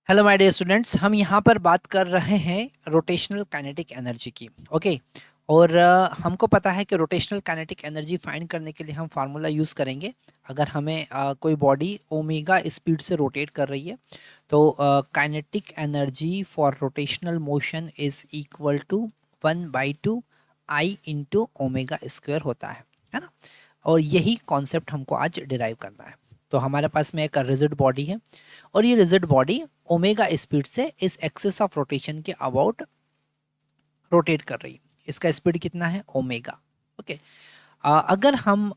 Hello my dear students, हम यहाँ पर बात कर रहे हैं रोटेशनल काइनेटिक एनर्जी की। ओके। और हमको पता है कि रोटेशनल काइनेटिक एनर्जी फाइंड करने के लिए हम फार्मूला यूज़ करेंगे। अगर हमें कोई बॉडी ओमेगा स्पीड से रोटेट कर रही है तो kinetic energy for rotational motion is equal to 1/2 I into omega square होता है ना। और यही कॉन्सेप्ट हमको आज डिराइव करना है। तो हमारे पास में एक रिजिड बॉडी है और ये रिजिड बॉडी ओमेगा स्पीड से इस एक्सिस ऑफ रोटेशन के अबाउट रोटेट कर रही है। इसका स्पीड कितना है? ओमेगा। ओके। अगर हम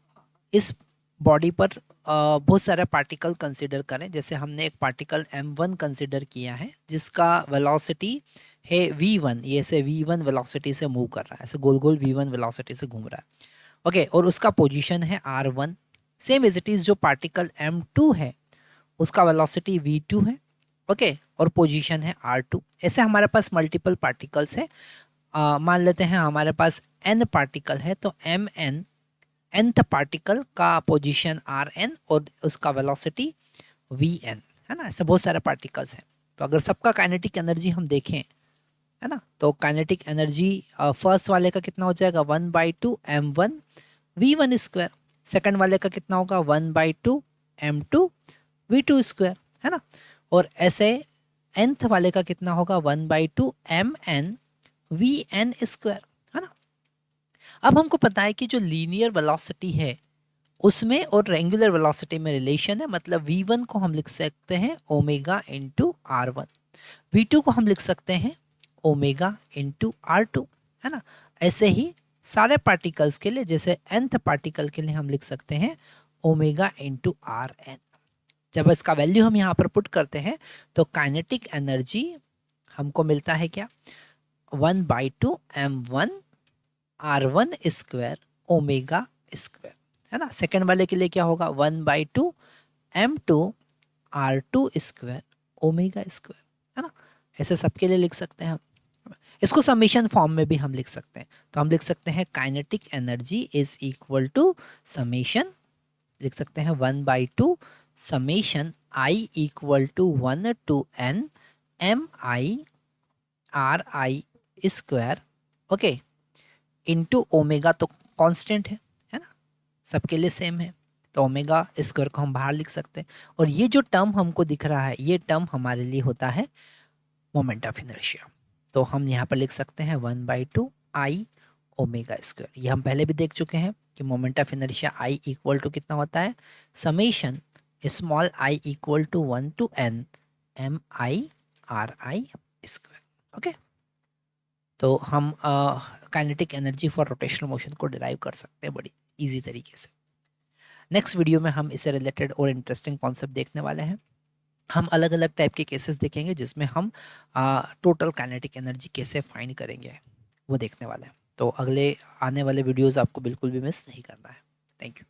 इस बॉडी पर बहुत सारे पार्टिकल कंसिडर करें, जैसे हमने एक पार्टिकल m1 कंसिडर किया है जिसका वेलोसिटी है v1, ये ऐसे v1 वेलोसिटी से मूव कर रहा है, ऐसे गोल गोल v1 वेलोसिटी से घूम रहा है। ओके। और उसका पोजीशन है r1। Same as it is जो पार्टिकल m2 है उसका वेलोसिटी v2 है। ओके। और पोजीशन है r2। ऐसे हमारे पास मल्टीपल पार्टिकल्स है। मान लेते हैं हमारे पास n पार्टिकल है तो mn nth पार्टिकल का पोजीशन rn और उसका वेलोसिटी vn है ना। ऐसे बहुत सारे पार्टिकल्स हैं। तो अगर सबका काइनेटिक एनर्जी हम देखें, है ना, तो काइनेटिक एनर्जी फर्स्ट वाले का कितना हो जाएगा? 1/2 m1 v1 स्क्वायर। सेकंड वाले का कितना होगा? 1/2 m2 v2 स्क्वायर, है ना। और ऐसे nth वाले का कितना होगा? 1/2 mn vn स्क्वायर, है ना। अब हमको पता है कि जो लीनियर वेलोसिटी है उसमें और रेंगुलर वेलोसिटी में रिलेशन है। मतलब v1 को हम लिख सकते हैं ओमेगा इंटू r1, v2 को हम लिख सकते हैं ओमेगा इंटू r2, है ना। ऐसे ही सारे पार्टिकल्स के लिए, जैसे nth पार्टिकल के लिए हम लिख सकते हैं ओमेगा इंटू rn। जब इसका वैल्यू हम यहाँ पर पुट करते हैं तो काइनेटिक एनर्जी हमको मिलता है क्या? 1/2 m1 r1 square omega square, है ना। सेकंड वाले के लिए क्या होगा? 1/2 m2 r2 square omega square, है ना। ऐसे सबके लिए लिख सकते हैं हम। इसको समेशन फॉर्म में भी हम लिख सकते हैं। तो हम लिख सकते हैं kinetic energy is equal to summation, लिख सकते हैं 1/2 summation I equal to 1 to n m i r i square, okay, into omega तो कांस्टेंट है ना, सबके लिए सेम है। तो ओमेगा स्क्वायर को हम बाहर लिख सकते हैं। और ये जो टर्म हमको दिख रहा है ये टर्म हमारे लिए होता है मोमेंट ऑफ इनर्शिया। तो हम यहाँ पर लिख सकते हैं 1/2 आई ओमेगा स्क्वायर। ये हम पहले भी देख चुके हैं कि moment of inertia I equal to कितना होता है? Summation small I equal to 1 to n m i r i square. Okay. तो हम kinetic energy for rotational motion को डिराइव कर सकते हैं बड़ी इजी तरीके से। नेक्स्ट वीडियो में हम इससे रिलेटेड और इंटरेस्टिंग कॉन्सेप्ट देखने वाले हैं। हम अलग अलग टाइप के केसेस देखेंगे जिसमें हम टोटल काइनेटिक एनर्जी कैसे फाइंड करेंगे वो देखने वाले हैं। तो अगले आने वाले वीडियोस आपको बिल्कुल भी मिस नहीं करना है। Thank you.